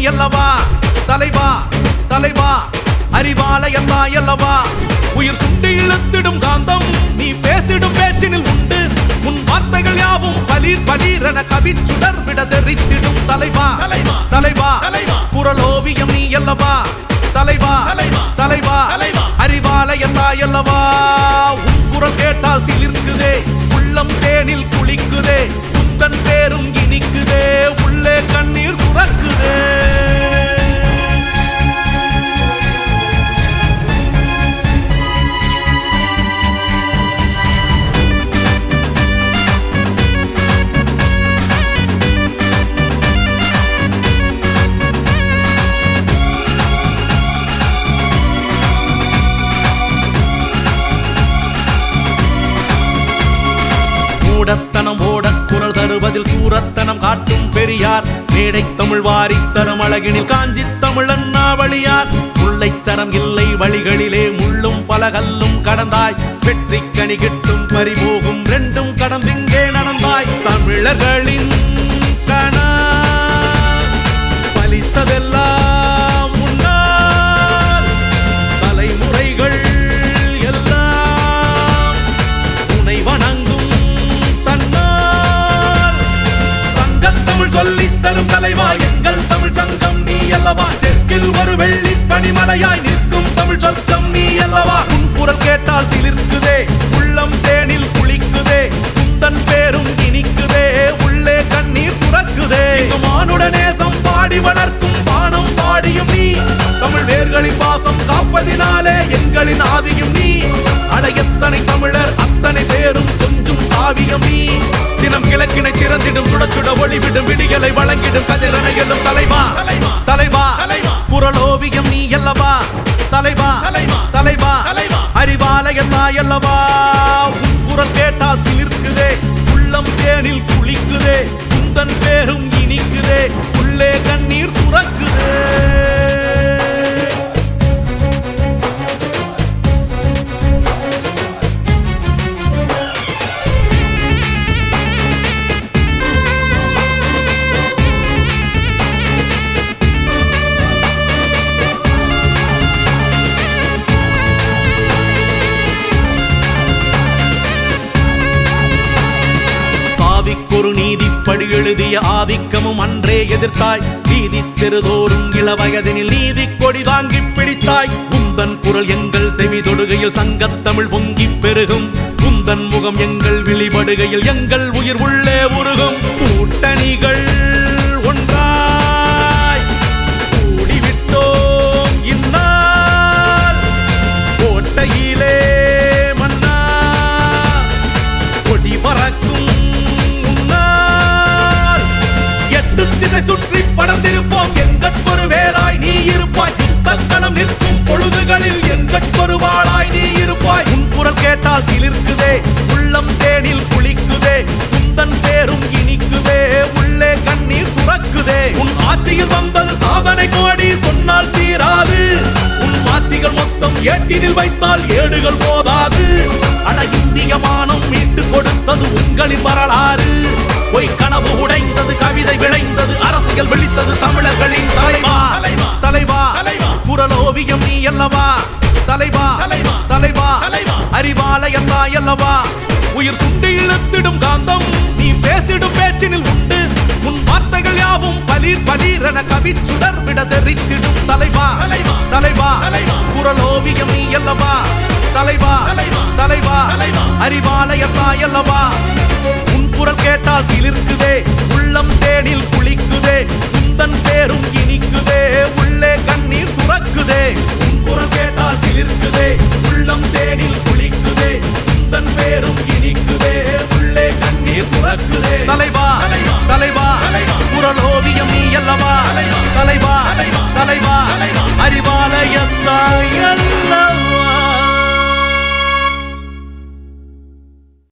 அல்லவா தலைவா தலைவா அறிவாலயத்தாய் அல்லவா உயிர் சுண்டி இழுத்திடும் காந்தம் நீ பேசிடும் பேச்சினில் உண்டு உன் வார்த்தைகள் யாவும் பலீர் பலீர் என கவிச்சுடர் விட தெரித்திடும் தலைவா தலைவா குரலோவியம் நீ அல்லவா தலைவா தலைவா அறிவாலயத்தாய் அல்லவா உன் குரல் கேட்டால் சிலிர்க்குதே உள்ளம் தேனில் குளிக்குதே உந்தன் பேரும் இனிக்குதே உள்ளே கண்ணீர் சுரக்குதே மூடத்தனம் ஓட குரல் தருவதில் சூரத்தனம் காட்டும் பெரியார் மேடை தமிழ் வாரித்தரம் அழகினில் காஞ்சி தமிழன் நாவழியார் முல்லைச்சரம் இல்லை வழிகளிலே முள்ளும் பலகல்லும் கடந்தாய் வெற்றி கனி கிட்டும் பறிபோகும் ரெண்டும் கடந்திங்கே நடந்தாய் தமிழர்களின் கணா பலித்ததெல்லாம் முன்னால் தலைமுறைகள் எல்லாம் உனை வணங்கும் சொல்லித் தரும் தலைவா எங்கள் தமிழ் சங்கம் நீ அல்லவா தெற்கில் ஒரு வெள்ளி பனிமலையாய் நிற்கும் தமிழ் சொர்க்கம் நீ அல்லவா உன் குரல் கேட்டால் சிலிர்க்குதே உள்ளம் தேனில் குளிக்குதே உந்தன் பேரும் இனிக்குதே உள்ளே கண்ணீர் சுரக்குதே மானுட நேசம் பாடி வளர்க்கும் பானம் பாடியும் நீ தமிழ் வேர்களின் வாசம் காப்பதினாலே எங்களின் ஆதியும் நீ அட எத்தனை தமிழர் அத்தனை பேரும் கொஞ்சம் காவியம் நீ தினம் கிழக்கினை திறந்திடும் சுட சுட ஒளிவிடும் விடிகளை வழங்கிடும் கதிரனை எழும் தலைவா தலைவா குரலோவியம் நீ அல்லவா தலைவா தலைவா அறிவாலயத்தாய் அல்லவா உன் குரல் கேட்டால் சிலிர்க்குதே உள்ளம் தேனில் குளிக்குதே உந்தன் பேரும் இனிக்குதே உள்ளே கண்ணீர் சுரக்குதே ஒரு நீதிப்படி எழுதிய ஆதிக்கமும் அன்றே எதிர்த்தாய் நீதி தெருதோறும் இளவயதினில் நீதி கொடி வாங்கி பிடித்தாய் உந்தன் குரல் எங்கள் செவி தொடுகையில் சங்கத்தமிழ் பொங்கி பெருகும் உந்தன் முகம் எங்கள் விழிபடுகையில் எங்கள் உயிர் உள்ளே உருகும் கூட்டணிகள் ஒன்றாய் கூடிவிட்டோம் இந்நாள் கோட்டையிலே மன்னா கொடி பறக்கும் திசை சுற்றி படர்ந்திருப்போம் எங்கட்கொரு வேராய் நீ இருப்பாய் யுத்தக்களம் நிற்கும் பொழுதுகளில் எங்கட்கொரு வாளாய் நீ இருப்பாய் உன் குரல் கேட்டால் சிலிர்க்குதே உள்ளம் தேனில் குளிக்குதே உந்தன் பேரும் இனிக்குதே உள்ளே கண்ணீர் சுரக்குதே உன் ஆட்சியில் வந்தது சாதனை கோடி சொன்னால் தீராது உன் ஆட்சிகள் மொத்தம் ஏட்டினில் வைத்தால் ஏடுகள் போதாது அட இந்திய மானம் மீட்டு கொடுத்தது உங்களின் வரலாறு பொய் கனவு உடைந்தது கவிதை விளைந்தது அரசியல் விழித்தது தமிழர்களின் தலைவா தலைவா குரலோவியம் நீ அல்லவா தலைவா தலைவா அறிவாலயத்தாய் அல்லவா உயிர் சுண்டி இழுத்திடும் காந்தம் நீ பேசிடும் பேச்சினில் உண்டு உன் வார்த்தைகள் யாவும் பலீர் பலீர் என கவிச்சுடர் விட தெரித்திடும் தலைவா தலைவா குரலோவியம் நீ அல்லவா தலைவா தலைவா அறிவாலயத்தாய் அல்லவா குரல் கேட்டால் சிலிர்க்குதே உள்ளம் தேனில் குளிக்குதே உந்தன் பேரும் இனிக்குதே உள்ளே கண்ணீர் சுரக்குதே உன் குரல் கேட்டால் சிலிர்க்குதே உள்ளம் தேனில் குளிக்குதே உந்தன் பேரும் இனிக்குதே உள்ளே கண்ணீர் சுரக்குதே தலைவா